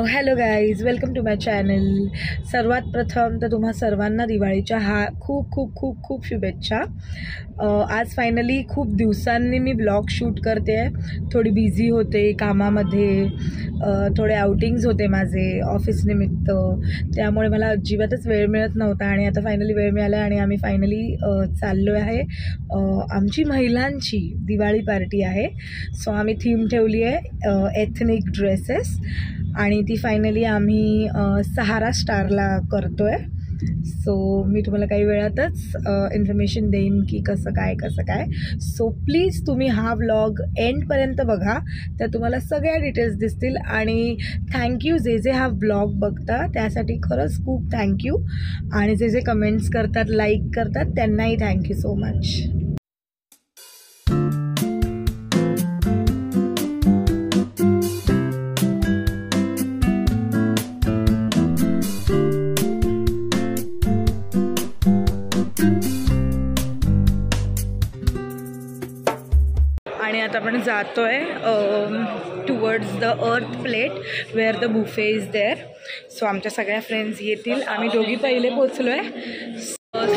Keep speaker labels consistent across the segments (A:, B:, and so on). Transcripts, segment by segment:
A: Hello guys, welcome to my channel. सर्वात प्रथम तर तुम्हा सर्वांना दिवाळीच्या खूप खूप खूप खूप शुभेच्छा. आज फायनली खूप दिवसांनी मी ब्लॉग शूट करते आहे. थोडी बिझी होते कामामध्ये, थोडे आउटिंग्स होते माझे ऑफिस निमित्त, त्यामुळे मला अजिबातच वेळ मिळत नव्हता. आणि आता फायनली वेळ मिळाला आणि आम्ही फायनली चाललो आहे. आमची महिलांची दिवाळी पार्टी आहे. सो आम्ही थीम ठेवली आहे एथनिक ड्रेसेस आणि ती फायनली आम्ही सहारा स्टारला करतो आहे. सो मी तुम्हाला काही वेळातच इन्फॉर्मेशन देईन की कसं काय. सो प्लीज तुम्ही हा व्लॉग एंडपर्यंत बघा, तर तुम्हाला सगळ्या डिटेल्स दिसतील. आणि थँक्यू जे हा व्लॉग बघता त्यासाठी खरंच खूप थँक्यू. आणि जे कमेंट्स करतात, लाईक करतात, त्यांनाही थँक्यू सो मच. आणि आता आपण जातो आहे towards the earth plate where the buffet is there. So आमच्या सगळ्या फ्रेंड्स येतील. आम्ही दोघी पहिले पोचलो आहे.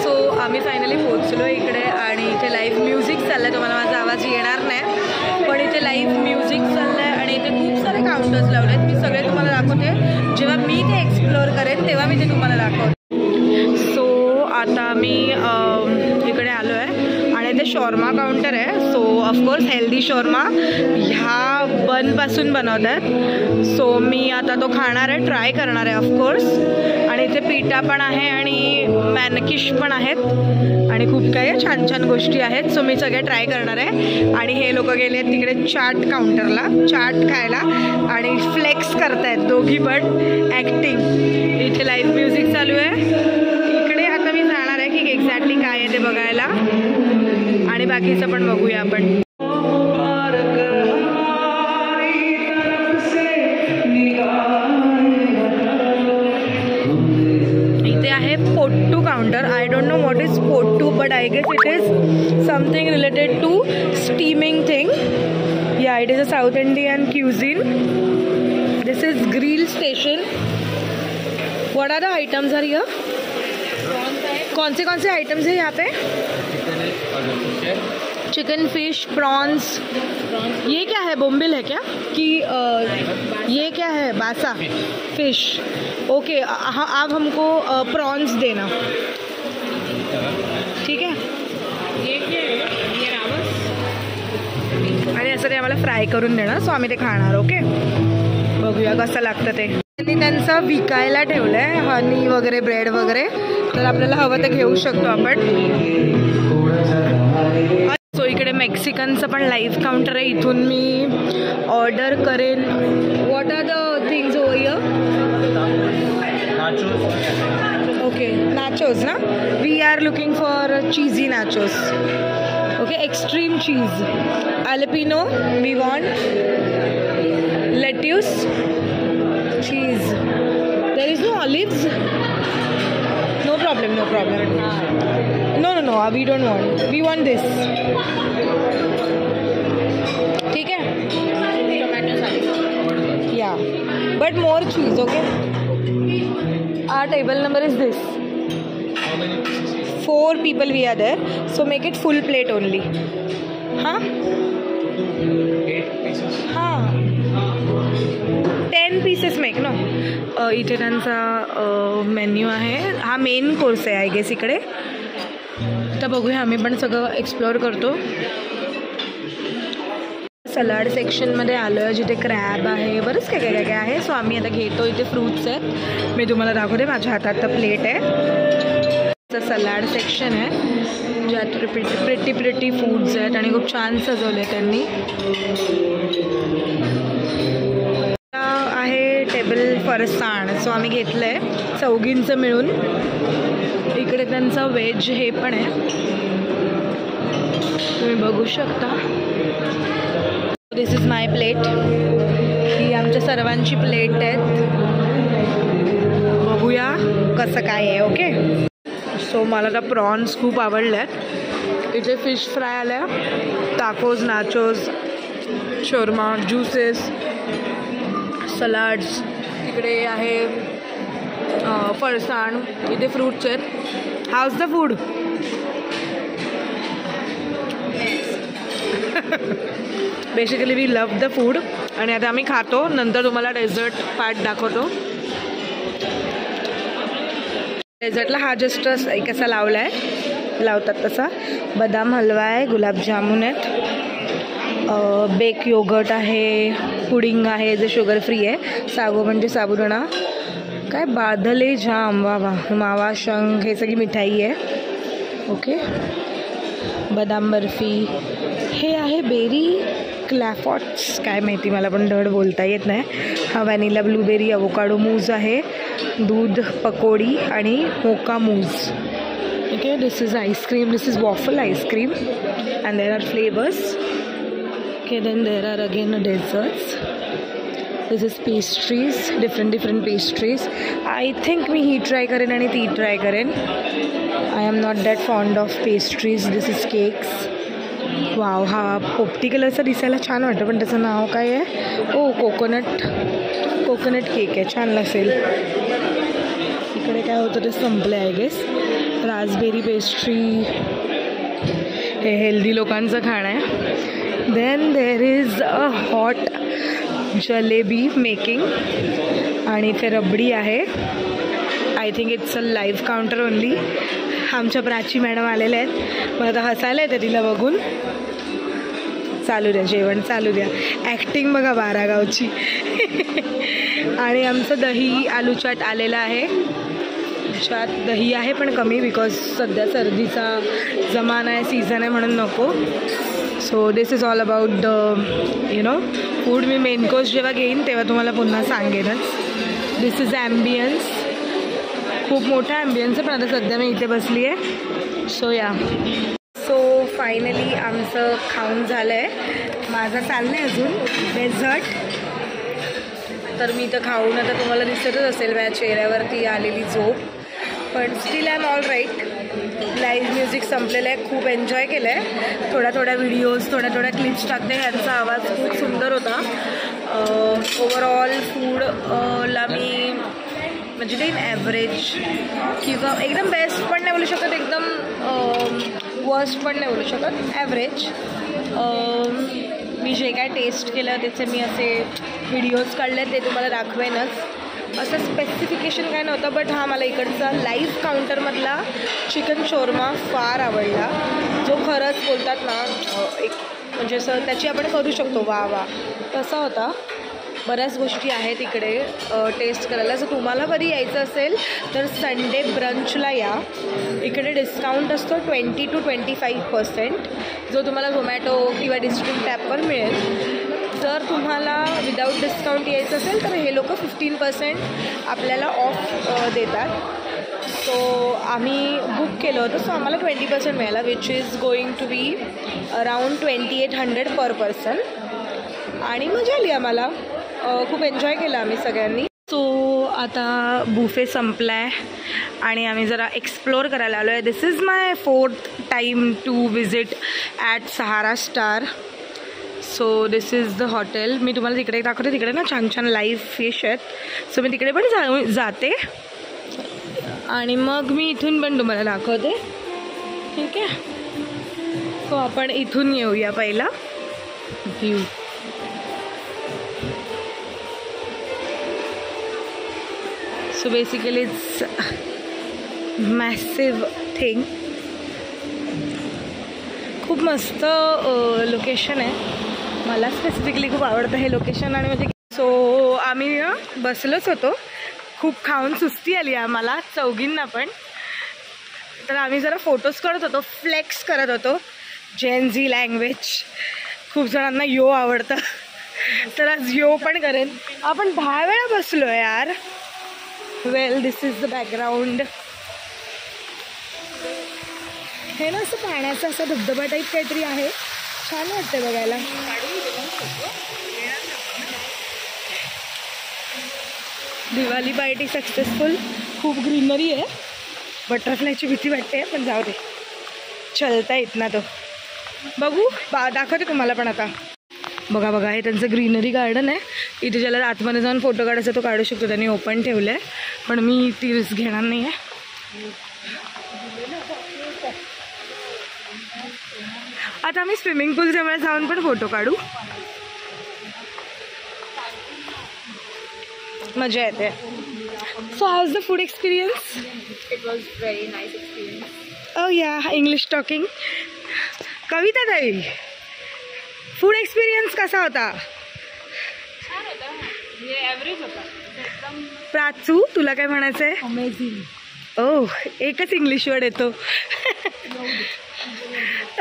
A: सो आम्ही फायनली पोचलो आहे इकडे आणि इथे लाईव्ह म्युझिक चाललं आहे. तुम्हाला माझा आवाज येणार नाही, पण इथे लाईव्ह म्युझिक चाललं आहे आणि इथे खूप सारे काउंटर्स लावले आहेत. मी सगळे तुम्हाला दाखवते. जेव्हा मी ते एक्सप्लोअर करेन तेव्हा मी ते तुम्हाला दाखवते. सो आता मी इकडे आलो आहे आणि ते शॉर्मा काउंटर आहे. सो ऑफकोर्स हेल्दी शॉर्मा ह्या बनपासून बनवतात. सो मी आता तो खाणार आहे, ट्राय करणार आहे ऑफकोर्स. आणि इथे पिठा पण आहे आणि मॅनकिश पण आहेत आणि खूप काही छान छान गोष्टी आहेत. सो मी सगळे ट्राय करणार आहे. आणि हे लोक गेले आहेत तिकडे चाट काउंटरला चाट खायला आणि फ्लेक्स करतायत दोघी पण ॲक्टिंग. इथे लाईव्ह म्युझिक चालू आहे. इकडे आता मी जाणार आहे की एक्झॅक्टली काय आहे ते बघायला आणि बाकीचं पण बघूया आपण. इथे आहे puttu counter. I don't know what is puttu, but I guess it is something related to steaming thing. Yeah, it is a South Indian cuisine. This is grill station. What are the items are here? कौन से items है यहाँ पे? Chicken, fish, prawns. ये क्या है, बोम्बिल है क्या कि ये क्या है? बासा फिश. ओके, हाँ, आप हमको प्रॉन्स देना, ठीक है. ये क्या है? ये रावस. आणि असं ते आम्हाला फ्राय करून देणार. सो आम्ही ते खाणार. ओके, बघूया कसं लागतं ते. त्यांनी त्यांचं विकायला ठेवलं आहे हनी वगैरे, ब्रेड वगैरे. तर आपल्याला हवं तर घेऊ शकतो आपण. सो इकडे मेक्सिकनचं पण लाईव्ह काउंटर आहे. इथून मी ऑर्डर करेन. What are the things over here? Okay, nachos ना. We are looking for cheesy nachos. Okay, extreme cheese, jalapeno we want, lettuce, cheese. There is no olives. No problem. No, we don't want. We want this. ठीक है? Tomato sauce. Yeah, but more cheese, okay? Our table number is this. How many pieces? 4 people we are there, so make it full plate only. Huh? 8 pieces. हाँ. 10 pieces make no. इथे त्यांचा menu आहे. हा main course आहे I guess इकडे. तर बघूया, आम्ही पण सगळं एक्सप्लोअर करतो. सलाड सेक्शनमध्ये आलो आहे जिथे क्रॅब आहे, बरंच काय आहे. सो आम्ही आता घेतो. इथे फ्रूट्स आहेत, मी तुम्हाला दाखवते. माझ्या हातात तर प्लेट आहे. सलाड सेक्शन आहे ज्यात प्रिटी फूड्स आहेत आणि खूप छान सजवले त्यांनी. आहे टेबल फरसाण. सो आम्ही घेतलं आहे चौघींचं मिळून. इकडे त्यांचं व्हेज हे पण आहे, तुम्ही बघू शकता. दिस इज माय प्लेट. ही आमच्या सर्वांची प्लेट आहेत. बघूया कसं काय आहे. ओके, सो मला तर प्रॉन्स खूप आवडले आहेत. इथे फिश फ्राय आल्या, tacos, nachos, shawarma, juices, salads, तिकडे आहे फरसाण, इथे फ्रूट्स आहेत. How's the food? Basically we love the food. आणि आता आम्ही खातो, नंतर तुम्हाला डेझर्ट पार्ट दाखवतो. डेझर्टला हा जस्ट एक असा लावला आहे, लावतात तसा. बदाम हलवा आहे, गुलाबजामुन आहेत, बेक योगर्ट आहे, पुडिंग आहे जे शुगर फ्री आहे, सागो म्हणजे साबुदाणा, काय बादले जाम, वा वा, मावा शंख, हे सगळी मिठाई आहे. ओके, बदाम बर्फी, हे आहे बेरी क्लॅफॉट्स, काय माहिती मला पण धड बोलता येत नाही. हा व्हॅनिला ब्लूबेरी अवोकाडो मूज आहे, दूध पकोडी आणि mocha mousse. Okay, this is ice cream, this is waffle ice cream and there are flavours. Okay, then there are again desserts. This is pastries, different pastries. I think मी ही try करेन आणि ती try करेन. I am not that fond of pastries. This is cakes. Wow, हा पोपटी कलरचा दिसायला छान वाटतं, पण त्याचं नाव काय आहे? ओ, कोकोनट केक आहे, छान नसेल. इकडे काय होतं ते संपलं आय गेस. रासबेरी पेस्ट्री, हे हेल्दी लोकांचं खाणं आहे. Then there is a hot jalebi making आणि इथे रबडी आहे. I think it's a live counter only. आमच्या प्राची मॅडम आलेल्या आहेत, मला आता हसायला येतं तिला बघून. चालू द्या, जेवण चालू द्या. ॲक्टिंग बघा बारागावची. आणि आमचं दही आलू चाट आलेलं आहे, ज्यात दही आहे पण कमी, बिकॉज सध्या सर्दीचा जमाना आहे, सीझन आहे म्हणून नको. So this is all about the you know food. Me main course जेव्हा घेईन तेव्हा तुम्हाला पुन्हा सांगेनच. दिस इज ॲम्बियन्स, खूप मोठा ॲम्बियन्स आहे, पण आता सध्या मी इथे बसली आहे. सो या, सो फायनली आमचं खाऊन झालं आहे. माझं चाललं आहे अजून डेझर्ट. तर मी तर खाऊन आता तुम्हाला दिसतच असेल माझ्या चेहऱ्यावरती आलेली झोप, पण still I am all right. Live music संपलेलं आहे, खूप एन्जॉय केलं आहे. थोड्या व्हिडिओज, थोड्या क्लिप्स टाकते. ह्यांचा आवाज खूप सुंदर होता. ओव्हरऑल फूडला मी म्हणजे देईन ॲव्हरेज, किंवा एकदम बेस्ट पण नाही बोलू शकत, एकदम वर्स्ट पण नाही बोलू शकत, ॲव्हरेज. मी जे काय टेस्ट केलं त्याचे मी असे व्हिडिओज काढले, ते तुम्हाला दाखवेनच. असं स्पेसिफिकेशन काय नव्हतं, बट हा मला इकडचा लाईव्ह काउंटरमधला चिकन शोरमा फार आवडला, जो खरंच बोलतात ना एक म्हणजे असं त्याची आपण करू शकतो वा वा, तसा होता. बऱ्याच गोष्टी आहेत इकडे टेस्ट करायला. जर तुम्हाला कधी यायचं असेल तर संडे ब्रंचला या. इकडे डिस्काउंट असतो 20 to 25%, जो तुम्हाला झोमॅटो किंवा डिस्ट्रिक्ट ॲपवर मिळेल. जर तुम्हाला विदाऊट डिस्काउंट यायचं असेल तर हे लोक 15% आपल्याला ऑफ देतात. सो आम्ही बुक केलं होतं, सो आम्हाला 20% मिळाला, which is going to be around 2800 per person. आणि मजा आली आम्हाला, खूप एन्जॉय केलं आम्ही सगळ्यांनी. सो आता बुफे संपला आहे आणि आम्ही जरा एक्सप्लोअर करायला आलो आहे. This is my 4th time to visit at Sahara Star. So this is the hotel. मी तुम्हाला तिकडे दाखवते, तिकडे ना छान लाईव्ह फिश आहेत, सो मी तिकडे पण जाते आणि मग मी इथून पण तुम्हाला दाखवते. ठीक आहे, सो आपण इथून येऊया पहिला view. So basically it's massive thing. खूप मस्त लोकेशन आहे, मला स्पेसिफिकली खूप आवडतं हे लोकेशन. आणि म्हणजे सो आम्ही बसलोच होतो, खूप खाऊन सुस्ती आली आम्हाला चौघींना पण. तर आम्ही जरा फोटोज करत होतो, फ्लेक्स करत होतो. जेन झी लँग्वेज खूप जणांना यो आवडतं, तर आज यो पण करेन. आपण 10 वेळा बसलो यार. वेल, दिस इज द बॅकग्राऊंड. हे ना असं पाण्याचा असा धबधबा टाईप काहीतरी आहे, छान वाटतं बघायला. Diwali party successful. खूप ग्रीनरी आहे, बटरफ्लायची भीती वाटते पण जाऊ दे, चलता येत ना तो. बघू दाखवते तुम्हाला पण आता. बघा हे त्यांचं ग्रीनरी गार्डन आहे. इथे ज्याला आतमध्ये जाऊन फोटो काढायचा तो काढू शकतो, त्यांनी ओपन ठेवलं आहे, पण मी ती रिस्क घेणार नाही आहे. आता आम्ही स्विमिंग पूल जवळ जाऊन पण फोटो काढू. मजा येते. So how is the food experience?
B: It was very nice experience.
A: Oh yeah, English talking. कविता ताई, फूड एक्सपिरियन्स कसा होता?
B: छान होता, म्हणजे ॲव्हरेज होता एकदम.
A: प्राचू, तुला काय म्हणायचं आहे?
B: अमेझिंग.
A: ओह, एकच इंग्लिश वर्ड येतो.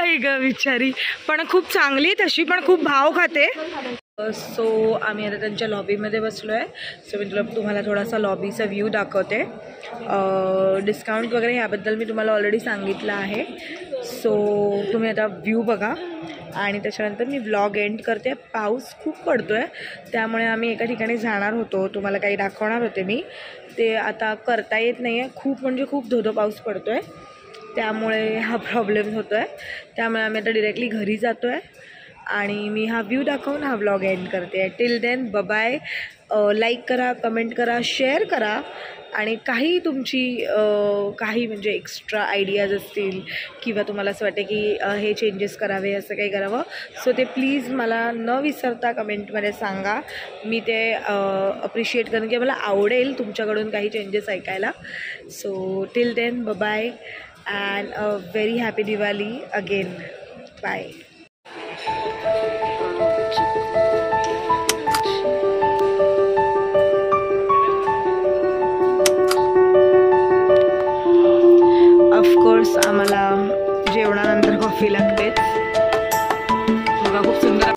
A: आई ग बिचारी, पण खूप चांगली तशी, पण खूप भाव खाते. सो आम्ही आता त्यांच्या लॉबीमध्ये बसलो आहे. सो मी तुम्हाला थोडासा लॉबीचा व्ह्यू दाखवते. डिस्काउंट वगैरे ह्याबद्दल मी तुम्हाला ऑलरेडी सांगितलं आहे. सो तुम्ही आता व्ह्यू बघा आणि त्याच्यानंतर मी व्लॉग एंड करते. पाऊस खूप पडतो आहे, त्यामुळे आम्ही एका ठिकाणी जाणार होतो, तुम्हाला काही दाखवणार होते मी, ते आता करता येत नाही आहे. खूप म्हणजे खूप धोधो पाऊस पडतो आहे, त्यामुळे हा प्रॉब्लेम होतो आहे. त्यामुळे आम्ही आता डिरेक्टली घरी जातो आहे आणि मी हा व्ह्यू दाखवून हा व्लॉग एंड करते. Till then bye. लाईक करा, कमेंट करा, शेअर करा आणि काही तुमची काही म्हणजे एक्स्ट्रा आयडियाज असतील किंवा तुम्हाला असं वाटते की हे चेंजेस करावे, असं काही करावं, सो ते प्लीज मला न विसरता कमेंटमध्ये सांगा. मी ते अप्रिशिएट करेन की मला आवडेल तुमच्याकडून काही चेंजेस ऐकायला. So till then bye and a very happy Diwali again. Bye. Of course आम्हाला जेवणानंतर कॉफी लागतेच. बघा खूप सुंदर